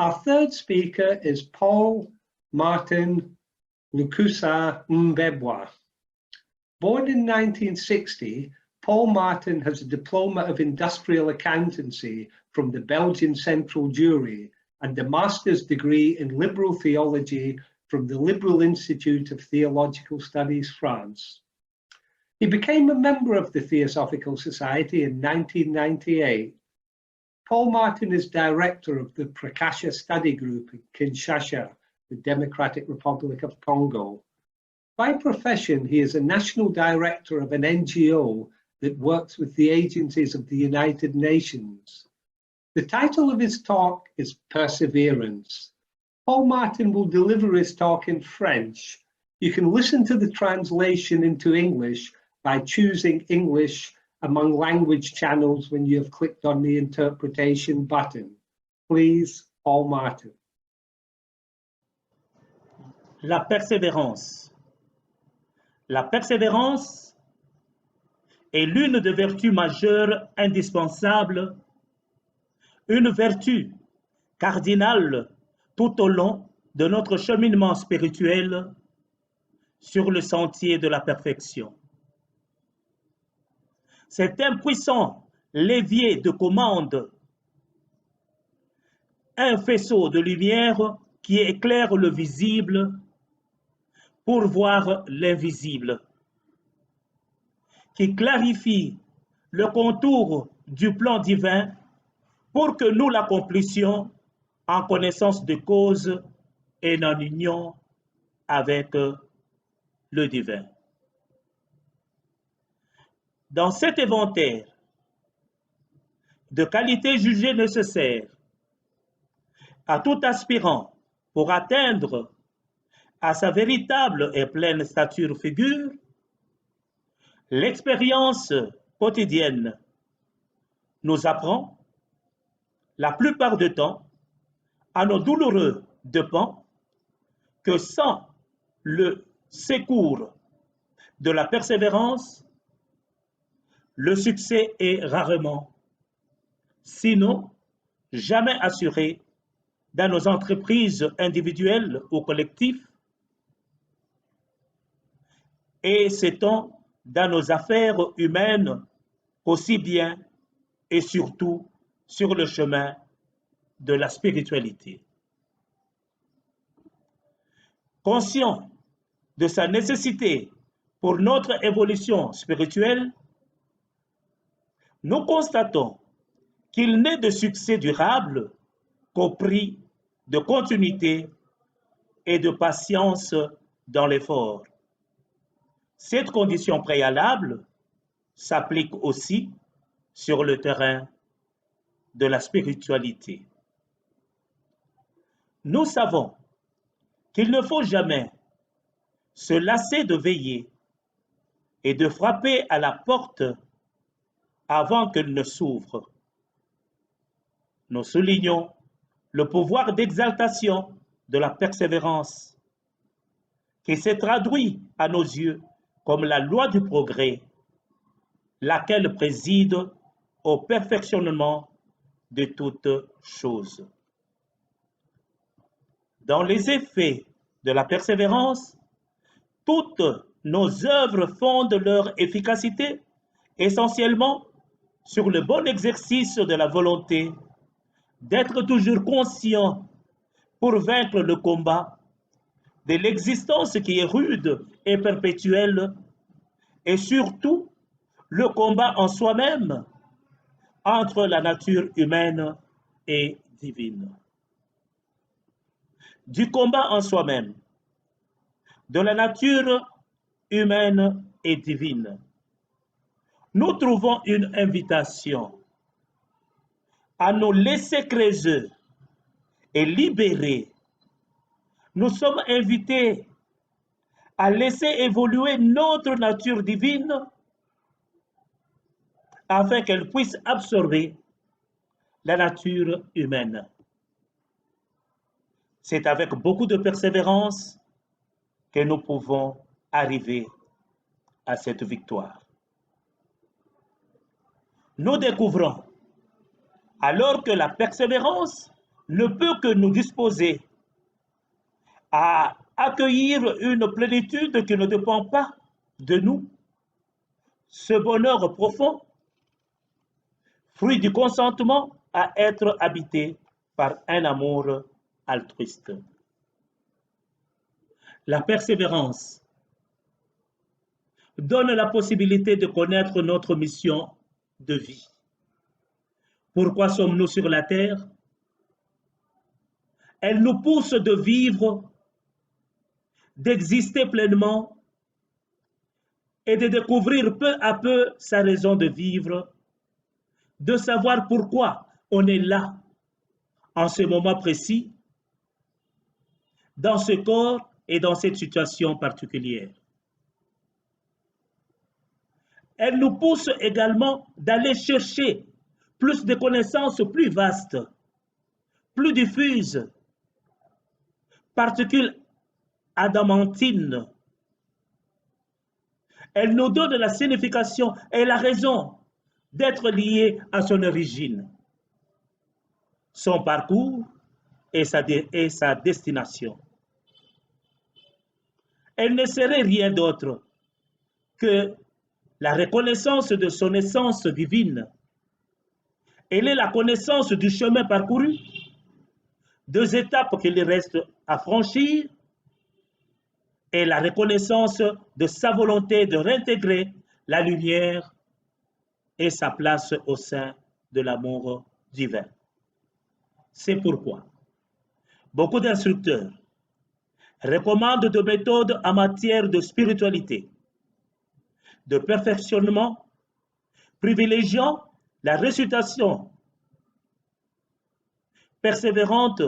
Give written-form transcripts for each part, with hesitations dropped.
Our third speaker is Paul Martin Lukusa Mbebwa. Born in 1960, Paul Martin has a diploma of industrial accountancy from the Belgian Central Jury and a master's degree in liberal theology from the Liberal Institute of Theological Studies, France. He became a member of the Theosophical Society in 1998. Paul Martin is director of the Prakasha Study Group in Kinshasa, the Democratic Republic of Congo. By profession, he is a national director of an NGO that works with the agencies of the United Nations. The title of his talk is Perseverance. Paul Martin will deliver his talk in French. You can listen to the translation into English by choosing English among language channels when you have clicked on the interpretation button. Please, Paul Martin. La persévérance. La persévérance est l'une des vertus majeures indispensables, une vertu cardinale tout au long de notre cheminement spirituel sur le sentier de la perfection. C'est un puissant levier de commande, un faisceau de lumière qui éclaire le visible pour voir l'invisible, qui clarifie le contour du plan divin pour que nous l'accomplissions en connaissance de cause et en union avec le divin. Dans cet inventaire de qualités jugées nécessaires à tout aspirant pour atteindre à sa véritable et pleine stature figure, l'expérience quotidienne nous apprend, la plupart du temps, à nos douloureux dépens, que sans le secours de la persévérance, le succès est rarement, sinon jamais assuré dans nos entreprises individuelles ou collectives, et c'est tant dans nos affaires humaines aussi bien et surtout sur le chemin de la spiritualité. Conscient de sa nécessité pour notre évolution spirituelle, nous constatons qu'il n'est de succès durable qu'au prix de continuité et de patience dans l'effort. Cette condition préalable s'applique aussi sur le terrain de la spiritualité. Nous savons qu'il ne faut jamais se lasser de veiller et de frapper à la porte avant qu'elle ne s'ouvre. Nous soulignons le pouvoir d'exaltation de la persévérance qui s'est traduit à nos yeux comme la loi du progrès, laquelle préside au perfectionnement de toutes choses. Dans les effets de la persévérance, toutes nos œuvres fondent leur efficacité essentiellement sur le bon exercice de la volonté, d'être toujours conscient pour vaincre le combat, de l'existence qui est rude et perpétuelle, et surtout le combat en soi-même entre la nature humaine et divine. Du combat en soi-même, de la nature humaine et divine, nous trouvons une invitation à nous laisser creuser et libérer. Nous sommes invités à laisser évoluer notre nature divine afin qu'elle puisse absorber la nature humaine. C'est avec beaucoup de persévérance que nous pouvons arriver à cette victoire. Nous découvrons alors que la persévérance ne peut que nous disposer à accueillir une plénitude qui ne dépend pas de nous. Ce bonheur profond, fruit du consentement à être habité par un amour altruiste. La persévérance donne la possibilité de connaître notre mission de vie. Pourquoi sommes-nous sur la terre? Elle nous pousse de vivre, d'exister pleinement et de découvrir peu à peu sa raison de vivre, de savoir pourquoi on est là, en ce moment précis, dans ce corps et dans cette situation particulière. Elle nous pousse également d'aller chercher plus de connaissances plus vastes, plus diffuses, particules adamantines. Elle nous donne la signification et la raison d'être lié à son origine, son parcours et sa destination. Elle ne serait rien d'autre que la reconnaissance de son essence divine. Elle est la connaissance du chemin parcouru, deux étapes qu'il reste à franchir, et la reconnaissance de sa volonté de réintégrer la lumière et sa place au sein de l'amour divin. C'est pourquoi beaucoup d'instructeurs recommandent des méthodes en matière de spiritualité, de perfectionnement, privilégiant la récitation persévérante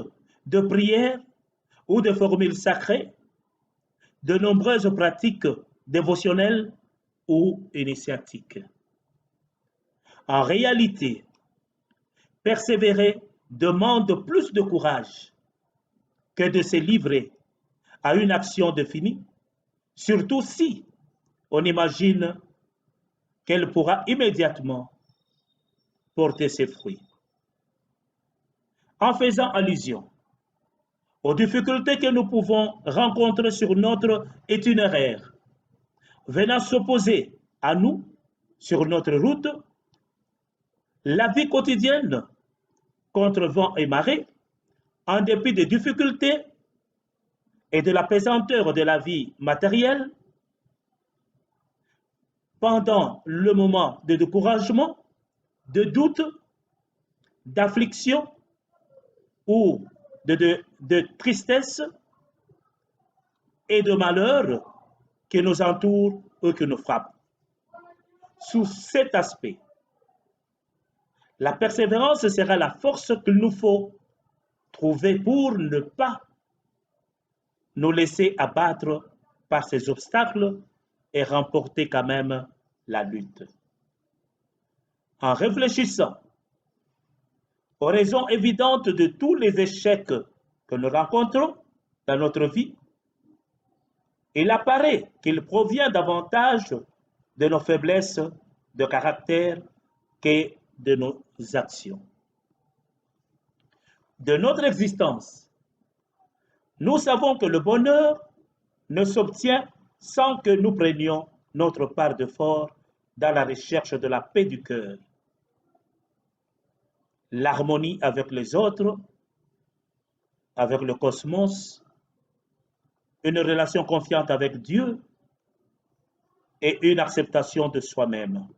de prières ou de formules sacrées, de nombreuses pratiques dévotionnelles ou initiatiques. En réalité, persévérer demande plus de courage que de se livrer à une action définie, surtout si on imagine qu'elle pourra immédiatement porter ses fruits. En faisant allusion aux difficultés que nous pouvons rencontrer sur notre itinéraire, venant s'opposer à nous sur notre route, la vie quotidienne, contre vent et marée, en dépit des difficultés et de la pesanteur de la vie matérielle, pendant le moment de découragement, de doute, d'affliction ou de tristesse et de malheur qui nous entourent ou qui nous frappent. Sous cet aspect, la persévérance sera la force qu'il nous faut trouver pour ne pas nous laisser abattre par ces obstacles et remporter quand même la lutte. En réfléchissant aux raisons évidentes de tous les échecs que nous rencontrons dans notre vie, il apparaît qu'il provient davantage de nos faiblesses de caractère que de nos actions. De notre existence, nous savons que le bonheur ne s'obtient sans que nous prenions notre part d'effort dans la recherche de la paix du cœur, l'harmonie avec les autres, avec le cosmos, une relation confiante avec Dieu et une acceptation de soi-même.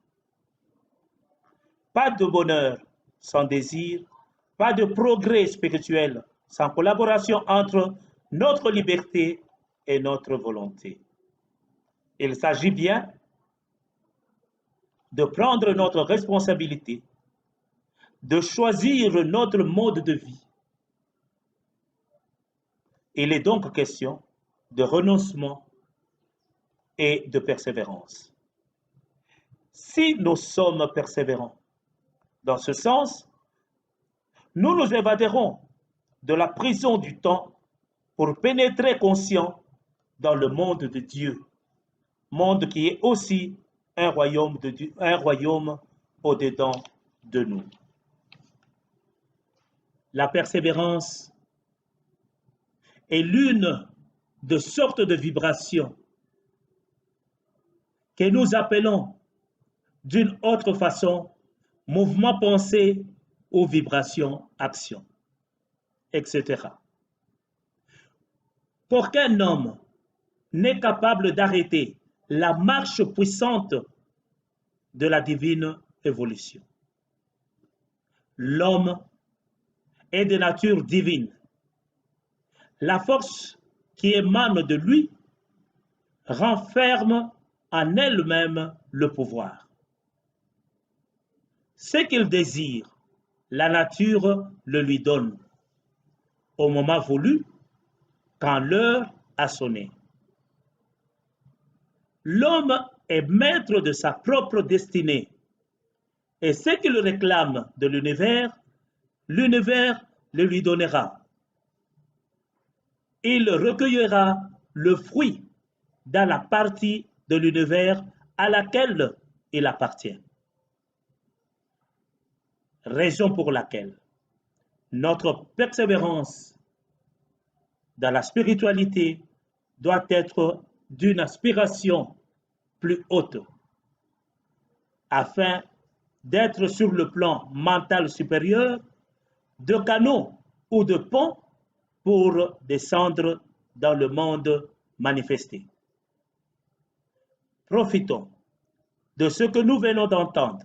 Pas de bonheur sans désir, pas de progrès spirituel sans collaboration entre notre liberté et notre volonté. Il s'agit bien de prendre notre responsabilité, de choisir notre mode de vie. Il est donc question de renoncement et de persévérance. Si nous sommes persévérants dans ce sens, nous nous évaderons de la prison du temps pour pénétrer conscients dans le monde de Dieu, monde qui est aussi un royaume de Dieu, un royaume au-dedans de nous. la persévérance est l'une de sortes de vibrations que nous appelons d'une autre façon mouvement pensée ou vibration action, etc. Pour qu'un homme n'est capable d'arrêter la marche puissante de la divine évolution. L'homme est de nature divine. La force qui émane de lui renferme en elle-même le pouvoir. Ce qu'il désire, la nature le lui donne, au moment voulu, quand l'heure a sonné. L'homme est maître de sa propre destinée, et ce qu'il réclame de l'univers, l'univers le lui donnera. Il recueillera le fruit dans la partie de l'univers à laquelle il appartient. Raison pour laquelle notre persévérance dans la spiritualité doit être d'une aspiration plus haute, afin d'être sur le plan mental supérieur, de canaux ou de ponts pour descendre dans le monde manifesté. Profitons de ce que nous venons d'entendre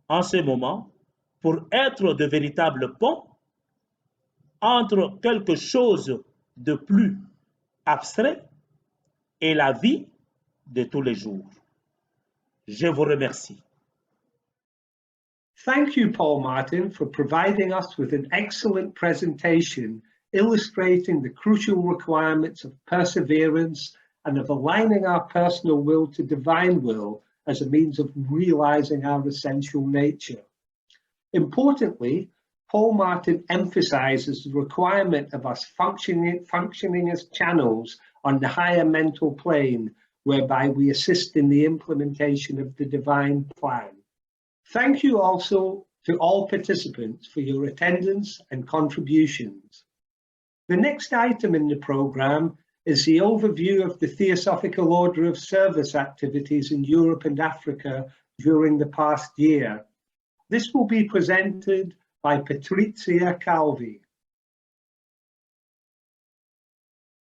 en ce moment pour être de véritables ponts entre quelque chose de plus abstrait et la vie de tous les jours. Je vous remercie. Thank you, Paul Martin, for providing us with an excellent presentation illustrating the crucial requirements of perseverance and of aligning our personal will to divine will as a means of realizing our essential nature. Importantly, Paul Martin emphasizes the requirement of us functioning as channels on the higher mental plane, whereby we assist in the implementation of the divine plan. Thank you also to all participants for your attendance and contributions. The next item in the programme is the overview of the Theosophical Order of Service activities in Europe and Africa during the past year. This will be presented by Patrizia Calvi.